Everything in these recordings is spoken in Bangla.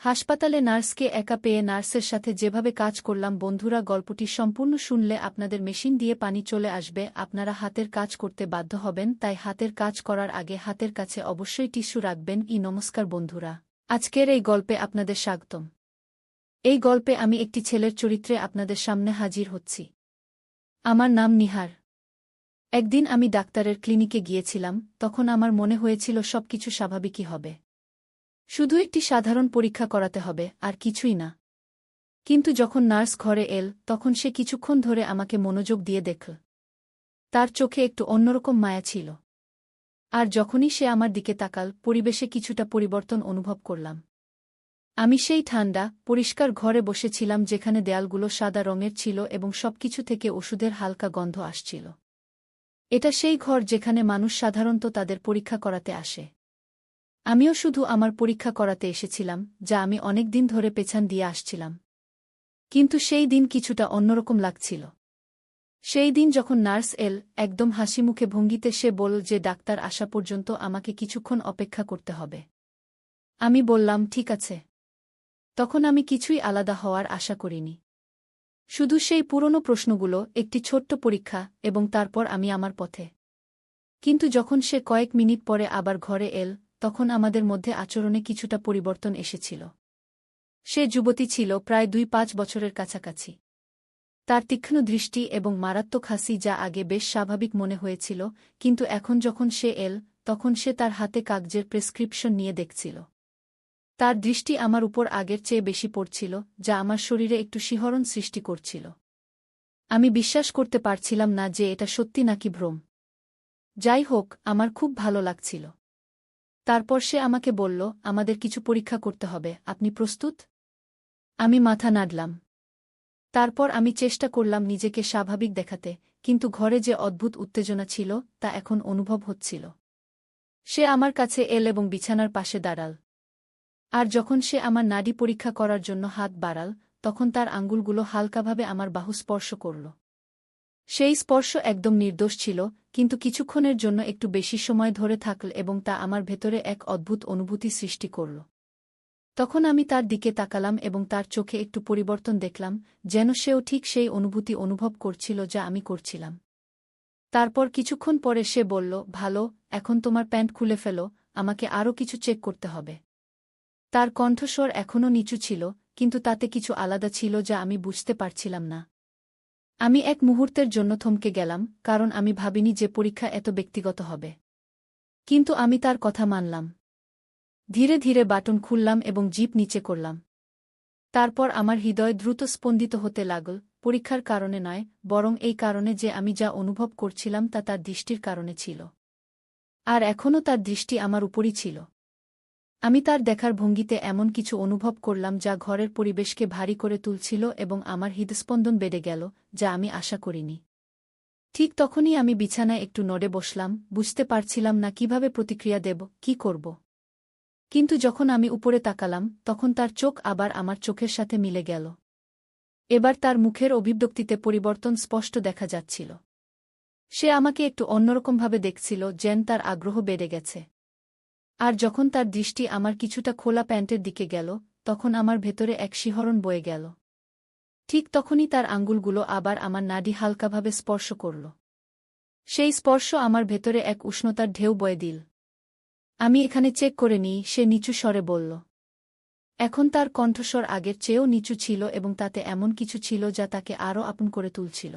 হাসপাতালে নার্সকে একা পেয়ে নার্সের সাথে যেভাবে কাজ করলাম। বন্ধুরা, গল্পটি সম্পূর্ণ শুনলে আপনাদের মেশিন দিয়ে পানি চলে আসবে, আপনারা হাতের কাজ করতে বাধ্য হবেন। তাই হাতের কাজ করার আগে হাতের কাছে অবশ্যই টিস্যু রাখবেন। নমস্কার বন্ধুরা, আজকের এই গল্পে আপনাদের স্বাগতম। এই গল্পে আমি একটি ছেলের চরিত্রে আপনাদের সামনে হাজির হচ্ছি। আমার নাম নিহার। একদিন আমি ডাক্তারের ক্লিনিকে গিয়েছিলাম। তখন আমার মনে হয়েছিল সবকিছু স্বাভাবিকই হবে, শুধু একটি সাধারণ পরীক্ষা করাতে হবে, আর কিছুই না। কিন্তু যখন নার্স ঘরে এল, তখন সে কিছুক্ষণ ধরে আমাকে মনোযোগ দিয়ে দেখল। তার চোখে একটু অন্যরকম মায়া ছিল। আর যখনই সে আমার দিকে তাকাল, পরিবেশে কিছুটা পরিবর্তন অনুভব করলাম। আমি সেই ঠান্ডা, পরিষ্কার ঘরে বসেছিলাম, যেখানে দেয়ালগুলো সাদা রঙের ছিল এবং সবকিছু থেকে ওষুধের হালকা গন্ধ আসছিল। এটা সেই ঘর যেখানে মানুষ সাধারণত তাদের পরীক্ষা করাতে আসে। আমিও শুধু আমার পরীক্ষা করাতে এসেছিলাম, যা আমি অনেক দিন ধরে পেছান দিয়ে আসছিলাম। কিন্তু সেই দিন কিছুটা অন্যরকম লাগছিল। সেই দিন যখন নার্স এল, একদম হাসিমুখে ভঙ্গিতে সে বলল যে ডাক্তার আসা পর্যন্ত আমাকে কিছুক্ষণ অপেক্ষা করতে হবে। আমি বললাম, ঠিক আছে। তখন আমি কিছুই আলাদা হওয়ার আশা করিনি। শুধু সেই পুরনো প্রশ্নগুলো, একটি ছোট্ট পরীক্ষা, এবং তারপর আমি আমার পথে। কিন্তু যখন সে কয়েক মিনিট পরে আবার ঘরে এল, তখন আমাদের মধ্যে আচরণে কিছুটা পরিবর্তন এসেছিল। সে যুবতী ছিল, প্রায় ২-৫ বছরের কাছাকাছি। তার তীক্ষ্ণ দৃষ্টি এবং মারাত্মক হাসি, যা আগে বেশ স্বাভাবিক মনে হয়েছিল, কিন্তু এখন যখন সে এল, তখন সে তার হাতে কাগজের প্রেসক্রিপশন নিয়ে দেখছিল। তার দৃষ্টি আমার উপর আগের চেয়ে বেশি পড়ছিল, যা আমার শরীরে একটু শিহরণ সৃষ্টি করছিল। আমি বিশ্বাস করতে পারছিলাম না যে এটা সত্যি নাকি ভ্রম। যাই হোক, আমার খুব ভালো লাগছিল। তারপর সে আমাকে বলল, আমাদের কিছু পরীক্ষা করতে হবে, আপনি প্রস্তুত? আমি মাথা নাড়লাম। তারপর আমি চেষ্টা করলাম নিজেকে স্বাভাবিক দেখাতে, কিন্তু ঘরে যে অদ্ভুত উত্তেজনা ছিল, তা এখন অনুভব হচ্ছিল। সে আমার কাছে এল এবং বিছানার পাশে দাঁড়াল। আর যখন সে আমার নাড়ি পরীক্ষা করার জন্য হাত বাড়াল, তখন তার আঙ্গুলগুলো হালকাভাবে আমার বাহু স্পর্শ করল। সেই স্পর্শ একদম নির্দোষ ছিল, কিন্তু কিছুক্ষণের জন্য একটু বেশি সময় ধরে থাকল এবং তা আমার ভেতরে এক অদ্ভুত অনুভূতি সৃষ্টি করল। তখন আমি তার দিকে তাকালাম এবং তার চোখে একটু পরিবর্তন দেখলাম, যেন সেও ঠিক সেই অনুভূতি অনুভব করছিল যা আমি করছিলাম। তারপর কিছুক্ষণ পরে সে বলল, ভালো, এখন তোমার প্যান্ট খুলে ফেলো, আমাকে আরও কিছু চেক করতে হবে। তার কণ্ঠস্বর এখনও নিচু ছিল, কিন্তু তাতে কিছু আলাদা ছিল যা আমি বুঝতে পারছিলাম না। আমি এক মুহূর্তের জন্য থমকে গেলাম, কারণ আমি ভাবিনি যে পরীক্ষা এত ব্যক্তিগত হবে। কিন্তু আমি তার কথা মানলাম। ধীরে ধীরে বাটন খুললাম এবং জিপ নিচে করলাম। তারপর আমার হৃদয় দ্রুত স্পন্দিত হতে লাগল, পরীক্ষার কারণে নয়, বরং এই কারণে যে আমি যা অনুভব করছিলাম তা তার দৃষ্টির কারণে ছিল। আর এখনও তার দৃষ্টি আমার উপরই ছিল। আমি তার দেখার ভঙ্গিতে এমন কিছু অনুভব করলাম যা ঘরের পরিবেশকে ভারী করে তুলছিল এবং আমার হৃদস্পন্দন বেড়ে গেল, যা আমি আশা করিনি। ঠিক তখনই আমি বিছানায় একটু নড়ে বসলাম, বুঝতে পারছিলাম না কিভাবে প্রতিক্রিয়া দেব, কি করব। কিন্তু যখন আমি উপরে তাকালাম, তখন তার চোখ আবার আমার চোখের সাথে মিলে গেল। এবার তার মুখের অভিব্যক্তিতে পরিবর্তন স্পষ্ট দেখা যাচ্ছিল। সে আমাকে একটু অন্যরকমভাবে দেখছিল, যেন তার আগ্রহ বেড়ে গেছে। আর যখন তার দৃষ্টি আমার কিছুটা খোলা প্যান্টের দিকে গেল, তখন আমার ভেতরে এক শিহরণ বয়ে গেল। ঠিক তখনই তার আঙ্গুলগুলো আবার আমার নাড়ি হালকাভাবে স্পর্শ করল। সেই স্পর্শ আমার ভেতরে এক উষ্ণতার ঢেউ বয়ে দিল। আমি এখানে চেক করে নিই, সে নিচু স্বরে বলল। এখন তার কণ্ঠস্বর আগের চেয়েও নিচু ছিল এবং তাতে এমন কিছু ছিল যা তাকে আরও আপন করে তুলছিল।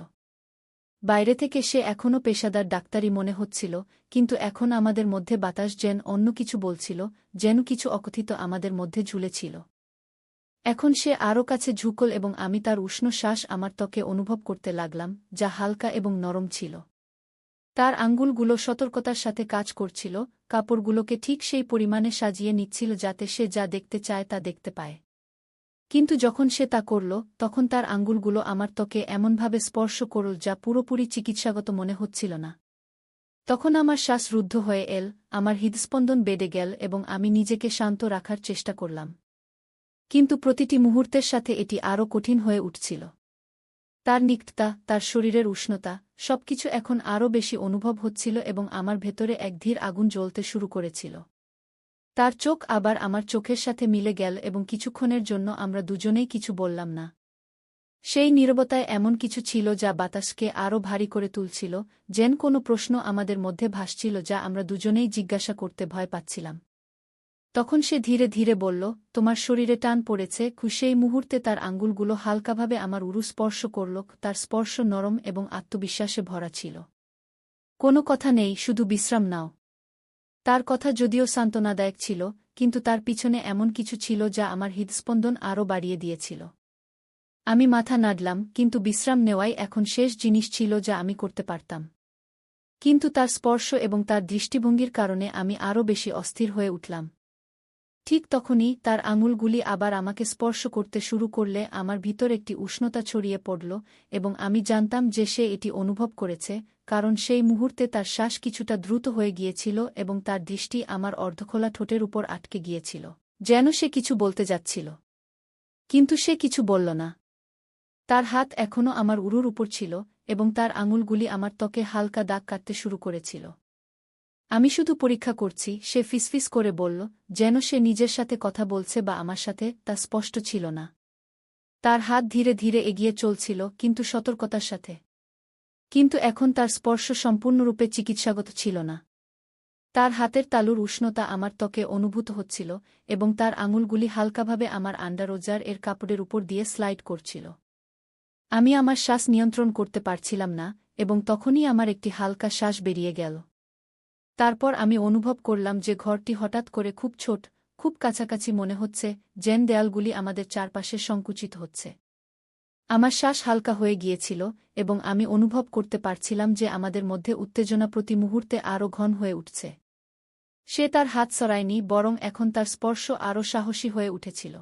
বাইরে থেকে সে এখনও পেশাদার ডাক্তারি মনে হচ্ছিল, কিন্তু এখন আমাদের মধ্যে বাতাস যেন অন্য কিছু বলছিল, যেন কিছু অকথিত আমাদের মধ্যে ঝুলেছিল। এখন সে আরও কাছে ঝুঁকল এবং আমি তার উষ্ণ শ্বাস আমার ত্বকে অনুভব করতে লাগলাম, যা হালকা এবং নরম ছিল। তার আঙ্গুলগুলো সতর্কতার সাথে কাজ করছিল, কাপড়গুলোকে ঠিক সেই পরিমাণে সাজিয়ে নিচ্ছিল যাতে সে যা দেখতে চায় তা দেখতে পায়। কিন্তু যখন সে তা করল, তখন তার আঙ্গুলগুলো আমার ত্বকে এমনভাবে স্পর্শ করল যা পুরোপুরি চিকিৎসাগত মনে হচ্ছিল না। তখন আমার শ্বাস রুদ্ধ হয়ে এল, আমার হৃদস্পন্দন বেড়ে গেল এবং আমি নিজেকে শান্ত রাখার চেষ্টা করলাম। কিন্তু প্রতিটি মুহূর্তের সাথে এটি আরও কঠিন হয়ে উঠছিল। তার নিকটতা, তার শরীরের উষ্ণতা, সবকিছু এখন আরও বেশি অনুভব হচ্ছিল এবং আমার ভেতরে এক ধীর আগুন জ্বলতে শুরু করেছিল। তার চোখ আবার আমার চোখের সাথে মিলে গেল এবং কিছুক্ষণের জন্য আমরা দুজনেই কিছু বললাম না। সেই নীরবতায় এমন কিছু ছিল যা বাতাসকে আরও ভারী করে তুলছিল, যেন কোনো প্রশ্ন আমাদের মধ্যে ভাসছিল যা আমরা দুজনেই জিজ্ঞাসা করতে ভয় পাচ্ছিলাম। তখন সে ধীরে ধীরে বলল, তোমার শরীরে টান পড়েছে। সেই মুহূর্তে তার আঙ্গুলগুলো হালকাভাবে আমার উরু স্পর্শ করল। তার স্পর্শ নরম এবং আত্মবিশ্বাসে ভরা ছিল। কোনো কথা নেই, শুধু বিশ্রাম নাও। তার কথা যদিও সান্ত্বনাদায়ক ছিল, কিন্তু তার পিছনে এমন কিছু ছিল যা আমার হৃদস্পন্দন আরও বাড়িয়ে দিয়েছিল। আমি মাথা নাড়লাম, কিন্তু বিশ্রাম নেওয়াই এখন শেষ জিনিস ছিল যা আমি করতে পারতাম। কিন্তু তার স্পর্শ এবং তার দৃষ্টিভঙ্গির কারণে আমি আরও বেশি অস্থির হয়ে উঠলাম। ঠিক তখনই তার আঙুলগুলি আবার আমাকে স্পর্শ করতে শুরু করলে আমার ভিতর একটি উষ্ণতা ছড়িয়ে পড়ল, এবং আমি জানতাম যে সে এটি অনুভব করেছে, কারণ সেই মুহূর্তে তার শ্বাস কিছুটা দ্রুত হয়ে গিয়েছিল এবং তার দৃষ্টি আমার অর্ধখোলা ঠোঁটের উপর আটকে গিয়েছিল, যেন সে কিছু বলতে যাচ্ছিল। কিন্তু সে কিছু বলল না। তার হাত এখনও আমার উরুর উপর ছিল, এবং তার আঙুলগুলি আমার ত্বকে হালকা দাগ কাটতে শুরু করেছিল। আমি শুধু পরীক্ষা করছি, সে ফিসফিস করে বলল, যেন সে নিজের সাথে কথা বলছে বা আমার সাথে, তা স্পষ্ট ছিল না। তার হাত ধীরে ধীরে এগিয়ে চলছিল, কিন্তু সতর্কতার সাথে। কিন্তু এখন তার স্পর্শ সম্পূর্ণরূপে চিকিৎসাগত ছিল না। তার হাতের তালুর উষ্ণতা আমার ত্বকে অনুভূত হচ্ছিল, এবং তার আঙুলগুলি হালকাভাবে আমার আন্ডারওয়্যার এর কাপড়ের উপর দিয়ে স্লাইড করছিল। আমি আমার শ্বাস নিয়ন্ত্রণ করতে পারছিলাম না, এবং তখনই আমার একটি হালকা শ্বাস বেরিয়ে গেল। তারপর আমি অনুভব করলাম যে ঘরটি হঠাৎ করে খুব ছোট, খুব কাছাকাছি মনে হচ্ছে, যেন দেয়ালগুলি আমাদের চারপাশে সংকুচিত হচ্ছে। আমার শ্বাস হালকা হয়ে গিয়েছিল, এবং আমি অনুভব করতে পারছিলাম যে আমাদের মধ্যে উত্তেজনা প্রতি মুহূর্তে আরও ঘন হয়ে উঠছে। সে তার হাত সরায়নি, বরং এখন তার স্পর্শ আরও সাহসী হয়ে উঠেছিল।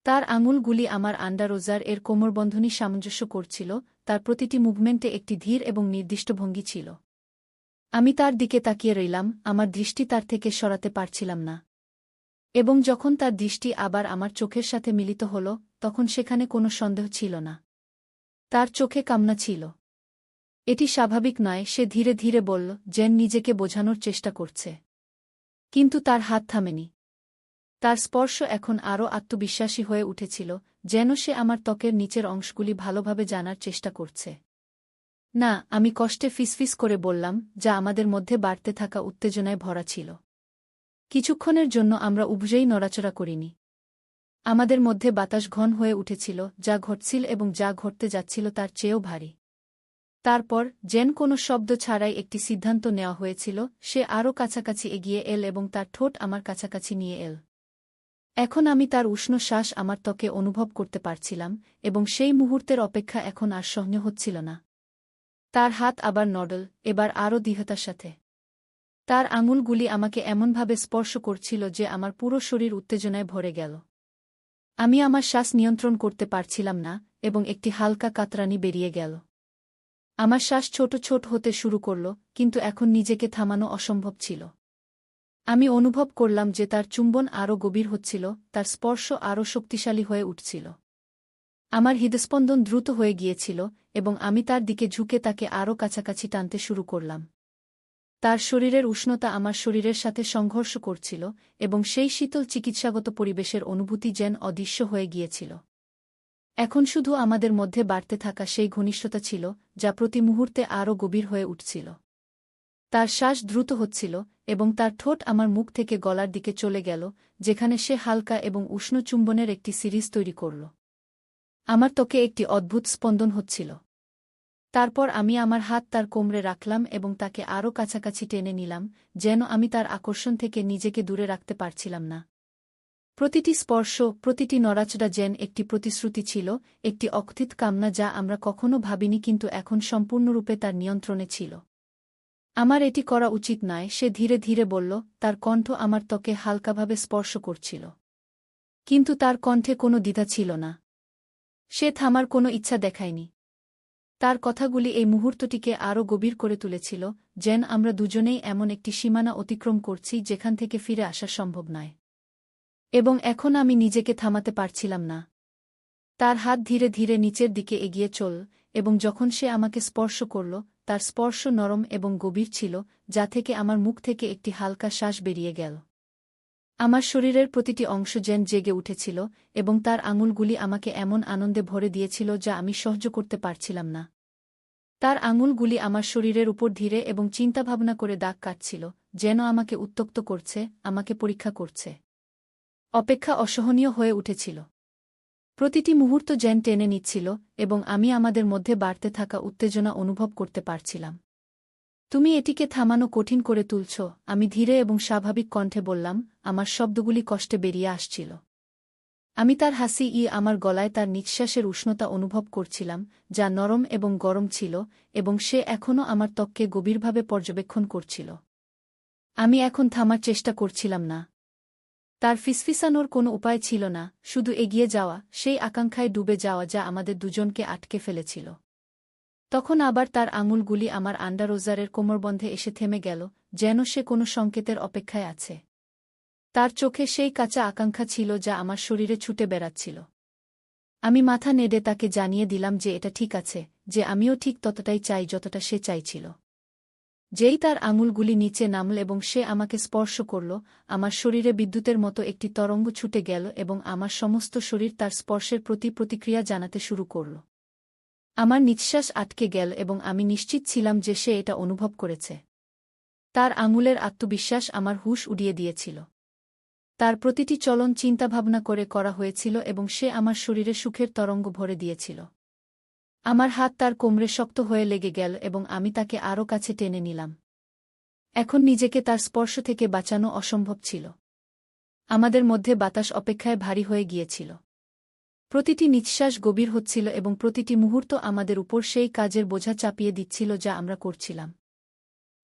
তার আঙুলগুলি আমার আন্ডারওয়্যার এর কোমরবন্ধনী সামঞ্জস্য করছিল, তার প্রতিটি মুভমেন্টে একটি ধীর এবং নির্দিষ্ট ভঙ্গি ছিল। আমি তার দিকে তাকিয়ে রইলাম, আমার দৃষ্টি তার থেকে সরাতে পারছিলাম না। এবং যখন তার দৃষ্টি আবার আমার চোখের সাথে মিলিত হল, তখন সেখানে কোনো সন্দেহ ছিল না। তার চোখে কামনা ছিল। এটি স্বাভাবিক নয়, সে ধীরে ধীরে বলল, যেন নিজেকে বোঝানোর চেষ্টা করছে। কিন্তু তার হাত থামেনি। তার স্পর্শ এখন আরও আত্মবিশ্বাসী হয়ে উঠেছিল, যেন সে আমার ত্বকের নিচের অংশগুলি ভালোভাবে জানার চেষ্টা করছে। না, আমি কষ্টে ফিসফিস করে বললাম, যা আমাদের মধ্যে বাড়তে থাকা উত্তেজনায় ভরা ছিল। কিছুক্ষণের জন্য আমরা উভয়েই নড়াচড়া করিনি। আমাদের মধ্যে বাতাস ঘন হয়ে উঠেছিল, যা ঘটছিল এবং যা ঘটতে যাচ্ছিল তার চেয়েও ভারী। তারপর, যেন কোনো শব্দ ছাড়াই একটি সিদ্ধান্ত নেওয়া হয়েছিল, সে আরও কাছাকাছি এগিয়ে এল এবং তার ঠোঁট আমার কাছাকাছি নিয়ে এল। এখন আমি তার উষ্ণ শ্বাস আমার ত্বকে অনুভব করতে পারছিলাম, এবং সেই মুহূর্তের অপেক্ষা এখন আর সহ্য হচ্ছিল না। তার হাত আবার নড়ল, এবার আরও দৃঢ়তার সাথে। তার আঙুলগুলি আমাকে এমনভাবে স্পর্শ করছিল যে আমার পুরো শরীর উত্তেজনায় ভরে গেল। আমি আমার শ্বাস নিয়ন্ত্রণ করতে পারছিলাম না, এবং একটি হালকা কাতরানি বেরিয়ে গেল। আমার শ্বাস ছোট ছোট হতে শুরু করল, কিন্তু এখন নিজেকে থামানো অসম্ভব ছিল। আমি অনুভব করলাম যে তার চুম্বন আরও গভীর হচ্ছিল, তার স্পর্শ আরও শক্তিশালী হয়ে উঠছিল। আমার হৃদস্পন্দন দ্রুত হয়ে গিয়েছিল, এবং আমি তার দিকে ঝুঁকে তাকে আরও কাছাকাছি টানতে শুরু করলাম। তার শরীরের উষ্ণতা আমার শরীরের সাথে সংঘর্ষ করছিল, এবং সেই শীতল চিকিৎসাগত পরিবেশের অনুভূতি যেন অদৃশ্য হয়ে গিয়েছিল। এখন শুধু আমাদের মধ্যে বাড়তে থাকা সেই ঘনিষ্ঠতা ছিল, যা প্রতি মুহূর্তে আরও গভীর হয়ে উঠছিল। তার শ্বাস দ্রুত হচ্ছিল, এবং তার ঠোঁট আমার মুখ থেকে গলার দিকে চলে গেল, যেখানে সে হালকা এবং উষ্ণ চুম্বনের একটি সিরিজ তৈরি করল। আমার ত্বকে একটি অদ্ভুত স্পন্দন হচ্ছিল। তারপর আমি আমার হাত তার কোমরে রাখলাম এবং তাকে আরও কাছাকাছি টেনে নিলাম, যেন আমি তার আকর্ষণ থেকে নিজেকে দূরে রাখতে পারছিলাম না। প্রতিটি স্পর্শ, প্রতিটি নড়াচড়া যেন একটি প্রতিশ্রুতি ছিল, একটি অকথিত কামনা যা আমরা কখনো ভাবিনি কিন্তু এখন সম্পূর্ণরূপে তার নিয়ন্ত্রণে ছিল। আমার এটি করা উচিত নয়, সে ধীরে ধীরে বলল, তার কণ্ঠ আমার ত্বকে হালকাভাবে স্পর্শ করছিল। কিন্তু তার কণ্ঠে কোনো দ্বিধা ছিল না। সে থামার কোনো ইচ্ছা দেখায়নি। তার কথাগুলি এই মুহূর্তটিকে আরও গভীর করে তুলেছিল, যেন আমরা দুজনেই এমন একটি সীমানা অতিক্রম করছি যেখান থেকে ফিরে আসা সম্ভব নয়। এবং এখন আমি নিজেকে থামাতে পারছিলাম না। তার হাত ধীরে ধীরে নিচের দিকে এগিয়ে চল, এবং যখন সে আমাকে স্পর্শ করল, তার স্পর্শ নরম এবং গভীর ছিল, যা থেকে আমার মুখ থেকে একটি হালকা শ্বাস বেরিয়ে গেল। আমার শরীরের প্রতিটি অংশ যেন জেগে উঠেছিল এবং তার আঙুলগুলি আমাকে এমন আনন্দে ভরে দিয়েছিল যা আমি সহ্য করতে পারছিলাম না। তার আঙুলগুলি আমার শরীরের উপর ধীরে এবং চিন্তাভাবনা করে দাগ কাটছিল, যেন আমাকে উত্ত্যক্ত করছে, আমাকে পরীক্ষা করছে। অপেক্ষা অসহনীয় হয়ে উঠেছিল। প্রতিটি মুহূর্ত যেন টেনে নিচ্ছিল এবং আমি আমাদের মধ্যে বাড়তে থাকা উত্তেজনা অনুভব করতে পারছিলাম। তুমি এটিকে থামানো কঠিন করে তুলছ, আমি ধীরে এবং স্বাভাবিক কণ্ঠে বললাম, আমার শব্দগুলি কষ্টে বেরিয়ে আসছিল। আমি তার হাসি আমার গলায় তার নিঃশ্বাসের উষ্ণতা অনুভব করছিলাম, যা নরম এবং গরম ছিল, এবং সে এখনও আমার ত্বককে গভীরভাবে পর্যবেক্ষণ করছিল। আমি এখন থামার চেষ্টা করছিলাম না। তার ফিসফিসানোর কোনো উপায় ছিল না, শুধু এগিয়ে যাওয়া, সেই আকাঙ্ক্ষায় ডুবে যাওয়া যা আমাদের দুজনকে আটকে ফেলেছিল। তখন আবার তার আঙুলগুলি আমার আন্ডারওজারের কোমরবন্ধে এসে থেমে গেল, যেন সে কোনো সংকেতের অপেক্ষায় আছে। তার চোখে সেই কাঁচা আকাঙ্ক্ষা ছিল যা আমার শরীরে ছুটে বেড়াচ্ছিল। আমি মাথা নেড়ে তাকে জানিয়ে দিলাম যে এটা ঠিক আছে, যে আমিও ঠিক ততটাই চাই যতটা সে চাইছিল। যেই তার আঙুলগুলি নিচে নামল এবং সে আমাকে স্পর্শ করল, আমার শরীরে বিদ্যুতের মতো একটি তরঙ্গ ছুটে গেল এবং আমার সমস্ত শরীর তার স্পর্শের প্রতি প্রতিক্রিয়া জানাতে শুরু করল। আমার নিঃশ্বাস আটকে গেল এবং আমি নিশ্চিত ছিলাম যে সে এটা অনুভব করেছে। তার আঙুলের আত্মবিশ্বাস আমার হুঁশ উড়িয়ে দিয়েছিল। তার প্রতিটি চলন চিন্তাভাবনা করে করা হয়েছিল এবং সে আমার শরীরে সুখের তরঙ্গ ভরে দিয়েছিল। আমার হাত তার কোমরে শক্ত হয়ে লেগে গেল এবং আমি তাকে আরও কাছে টেনে নিলাম। এখন নিজেকে তার স্পর্শ থেকে বাঁচানো অসম্ভব ছিল। আমাদের মধ্যে বাতাস অপেক্ষায় ভারী হয়ে গিয়েছিল। প্রতিটি নিঃশ্বাস গভীর হচ্ছিল এবং প্রতিটি মুহূর্ত আমাদের উপর সেই কাজের বোঝা চাপিয়ে দিচ্ছিল যা আমরা করছিলাম।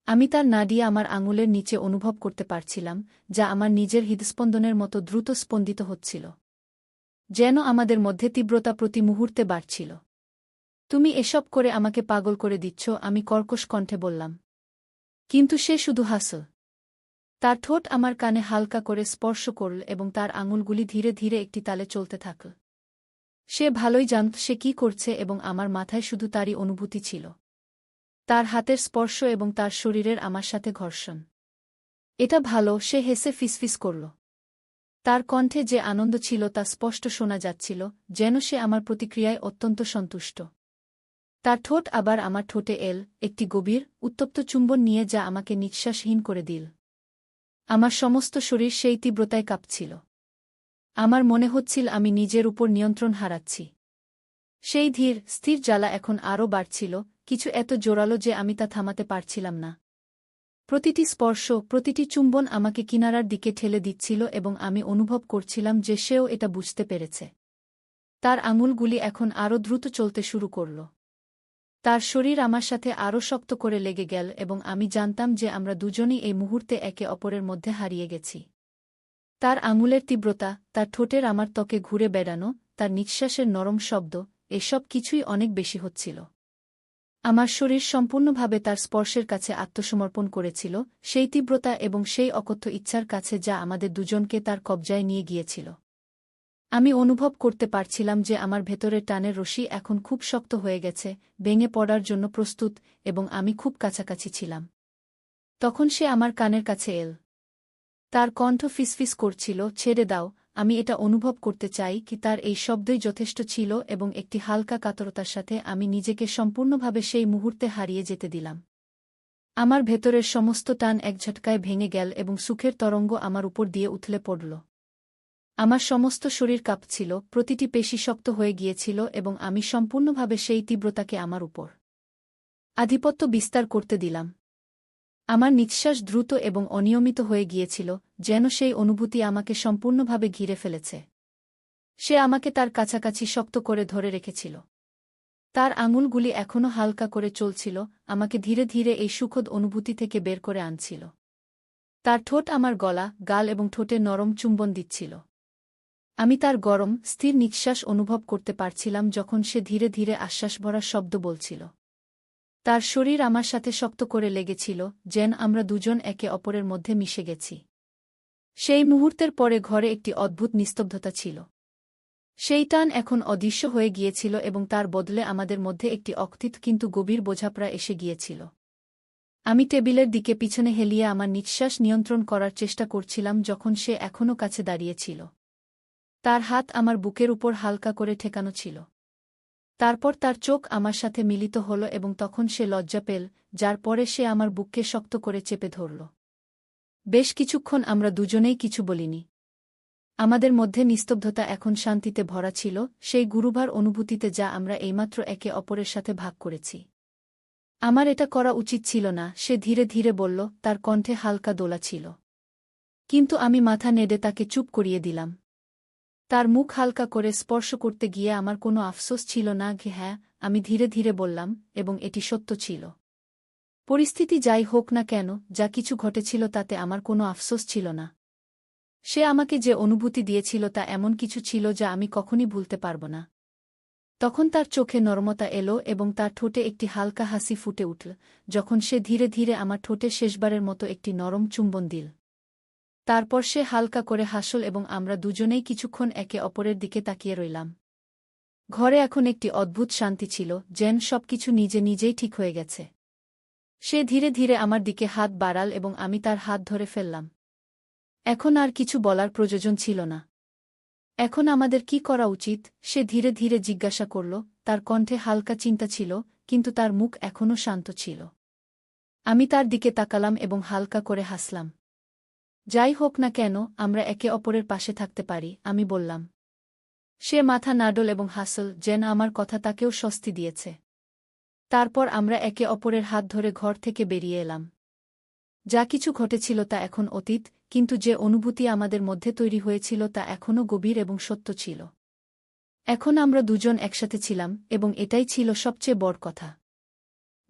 আমি তার নাড়ি আমার আঙুলের নিচে অনুভব করতে পারছিলাম, যা আমার নিজের হৃদস্পন্দনের মতো দ্রুত স্পন্দিত হচ্ছিল। যেন আমাদের মধ্যে তীব্রতা প্রতি মুহূর্তে বাড়ছিল। তুমি এসব করে আমাকে পাগল করে দিচ্ছ, আমি কর্কশ কণ্ঠে বললাম। কিন্তু সে শুধু হাসল। তার ঠোঁট আমার কানে হালকা করে স্পর্শ করল এবং তার আঙুলগুলি ধীরে ধীরে একটি তালে চলতে থাকল। সে ভালোই জানত সে কি করছে এবং আমার মাথায় শুধু তারই অনুভূতি ছিল। তার হাতের স্পর্শ এবং তার শরীরের আমার সাথে ঘর্ষণ। এটা ভালো, সে হেসে ফিসফিস করল। তার কণ্ঠে যে আনন্দ ছিল তা স্পষ্ট শোনা যাচ্ছিল, যেন সে আমার প্রতিক্রিয়ায় অত্যন্ত সন্তুষ্ট। তার ঠোঁট আবার আমার ঠোঁটে এল, একটি গভীর, উত্তপ্ত চুম্বন নিয়ে যা আমাকে নিঃশ্বাসহীন করে দিল। আমার সমস্ত শরীর সেই তীব্রতায় কাঁপছিল। আমার মনে হচ্ছিল আমি নিজের উপর নিয়ন্ত্রণ হারাচ্ছি। সেই ধীর, স্থির জ্বালা এখন আরও বাড়ছিল, কিছু এত জোরালো যে আমি তা থামাতে পারছিলাম না। প্রতিটি স্পর্শ, প্রতিটি চুম্বন আমাকে কিনারার দিকে ঠেলে দিচ্ছিল এবং আমি অনুভব করছিলাম যে সেও এটা বুঝতে পেরেছে। তার আঙুলগুলি এখন আরও দ্রুত চলতে শুরু করল। তার শরীর আমার সাথে আরও শক্ত করে লেগে গেল এবং আমি জানতাম যে আমরা দুজনই এই মুহূর্তে একে অপরের মধ্যে হারিয়ে গেছি। তার আঙুলের তীব্রতা, তার ঠোঁটের আমার ত্বকে ঘুরে বেড়ানো, তার নিঃশ্বাসের নরম শব্দ, এসব কিছুই অনেক বেশি হচ্ছিল। আমার শরীর সম্পূর্ণভাবে তার স্পর্শের কাছে আত্মসমর্পণ করেছিল, সেই তীব্রতা এবং সেই অকথ্য ইচ্ছার কাছে যা আমাদের দুজনকে তার কবজায় নিয়ে গিয়েছিল। আমি অনুভব করতে পারছিলাম যে আমার ভেতরের টানের রশি এখন খুব শক্ত হয়ে গেছে, ভেঙে পড়ার জন্য প্রস্তুত, এবং আমি খুব কাছাকাছি ছিলাম। তখন সে আমার কানের কাছে এল। তার কণ্ঠ ফিসফিস করছিল, ছেড়ে দাও, আমি এটা অনুভব করতে চাই কি। তার এই শব্দই যথেষ্ট ছিল এবং একটি হালকা কাতরতার সাথে আমি নিজেকে সম্পূর্ণভাবে সেই মুহূর্তে হারিয়ে যেতে দিলাম। আমার ভেতরের সমস্ত টান এক ঝটকায় ভেঙে গেল এবং সুখের তরঙ্গ আমার উপর দিয়ে উথলে পড়ল। আমার সমস্ত শরীর কাঁপছিল, প্রতিটি পেশি শক্ত হয়ে গিয়েছিল এবং আমি সম্পূর্ণভাবে সেই তীব্রতাকে আমার উপর আধিপত্য বিস্তার করতে দিলাম। আমার নিঃশ্বাস দ্রুত এবং অনিয়মিত হয়ে গিয়েছিল, যেন সেই অনুভূতি আমাকে সম্পূর্ণভাবে ঘিরে ফেলেছে। সে আমাকে তার কাছাকাছি শক্ত করে ধরে রেখেছিল। তার আঙুলগুলি এখনও হালকা করে চলছিল, আমাকে ধীরে ধীরে এই সুখদ অনুভূতি থেকে বের করে আনছিল। তার ঠোঁট আমার গলা, গাল এবং ঠোঁটে নরম চুম্বন দিচ্ছিল। আমি তার গরম, স্থির নিঃশ্বাস অনুভব করতে পারছিলাম যখন সে ধীরে ধীরে আশ্বাসভরা শব্দ বলছিল। তার শরীর আমার সাথে শক্ত করে লেগেছিল, যেন আমরা দুজন একে অপরের মধ্যে মিশে গেছি। সেই মুহূর্তের পরে ঘরে একটি অদ্ভুত নিস্তব্ধতা ছিল। সেই টান এখন অদৃশ্য হয়ে গিয়েছিল এবং তার বদলে আমাদের মধ্যে একটি অকথিত কিন্তু গভীর বোঝাপড়া এসে গিয়েছিল। আমি টেবিলের দিকে পিছনে হেলিয়ে আমার নিঃশ্বাস নিয়ন্ত্রণ করার চেষ্টা করছিলাম যখন সে এখনও কাছে দাঁড়িয়েছিল। তার হাত আমার বুকের উপর হালকা করে ঠেকানো ছিল। তারপর তার চোখ আমার সাথে মিলিত হল এবং তখন সে লজ্জা পেল, যার পরে সে আমার বুককে শক্ত করে চেপে ধরল। বেশ কিছুক্ষণ আমরা দুজনেই কিছু বলিনি। আমাদের মধ্যে নিস্তব্ধতা এখন শান্তিতে ভরা ছিল, সেই গুরুভার অনুভূতিতে যা আমরা এইমাত্র একে অপরের সাথে ভাগ করেছি। আমার এটা করা উচিত ছিল না, সে ধীরে ধীরে বলল, তার কণ্ঠে হালকা দোলা ছিল। কিন্তু আমি মাথা নেড়ে তাকে চুপ করিয়ে দিলাম। তার মুখ হালকা করে স্পর্শ করতে গিয়ে আমার কোনো আফসোস ছিল না। হ্যাঁ, আমি ধীরে ধীরে বললাম, এবং এটি সত্য ছিল। পরিস্থিতি যাই হোক না কেন, যা কিছু ঘটেছিল তাতে আমার কোনো আফসোস ছিল না। সে আমাকে যে অনুভূতি দিয়েছিল তা এমন কিছু ছিল যা আমি কখনই ভুলতে পারব না। তখন তার চোখে নরমতা এলো এবং তার ঠোঁটে একটি হালকা হাসি ফুটে উঠল, যখন সে ধীরে ধীরে আমার ঠোঁটে শেষবারের মতো একটি নরম চুম্বন দিল। তারপর সে হালকা করে হাসল এবং আমরা দুজনেই কিছুক্ষণ একে অপরের দিকে তাকিয়ে রইলাম। ঘরে এখন একটি অদ্ভুত শান্তি ছিল, যেন সবকিছু নিজে নিজেই ঠিক হয়ে গেছে। সে ধীরে ধীরে আমার দিকে হাত বাড়াল এবং আমি তার হাত ধরে ফেললাম। এখন আর কিছু বলার প্রয়োজন ছিল না। এখন আমাদের কি করা উচিত, সে ধীরে ধীরে জিজ্ঞাসা করল। তার কণ্ঠে হালকা চিন্তা ছিল, কিন্তু তার মুখ এখনও শান্ত ছিল। আমি তার দিকে তাকালাম এবং হালকা করে হাসলাম। যাই হোক না কেন, আমরা একে অপরের পাশে থাকতে পারি, আমি বললাম। সে মাথা নাড়ল এবং হাসল, যেন আমার কথা তাকেও স্বস্তি দিয়েছে। তারপর আমরা একে অপরের হাত ধরে ঘর থেকে বেরিয়ে এলাম। যা কিছু ঘটেছিল তা এখন অতীত, কিন্তু যে অনুভূতি আমাদের মধ্যে তৈরি হয়েছিল তা এখনও গভীর এবং সত্য ছিল। এখন আমরা দুজন একসাথে ছিলাম, এবং এটাই ছিল সবচেয়ে বড় কথা।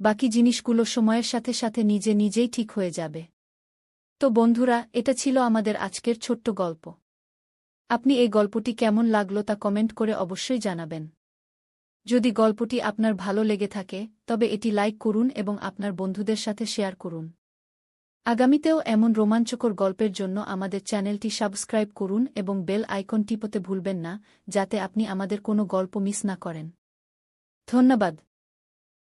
বাকি জিনিসগুলো সময়ের সাথে সাথে নিজে নিজেই ঠিক হয়ে যাবে। তো বন্ধুরা, এটা ছিল আমাদের আজকের ছোট্ট গল্প। আপনি এই গল্পটি কেমন লাগলো তা কমেন্ট করে অবশ্যই জানাবেন। যদি গল্পটি আপনার ভালো লেগে থাকে, তবে এটি লাইক করুন এবং আপনার বন্ধুদের সাথে শেয়ার করুন। আগামীতেও এমন রোমাঞ্চকর গল্পের জন্য আমাদের চ্যানেলটি সাবস্ক্রাইব করুন এবং বেল আইকন টিপতে ভুলবেন না, যাতে আপনি আমাদের কোনো গল্প মিস না করেন। ধন্যবাদ।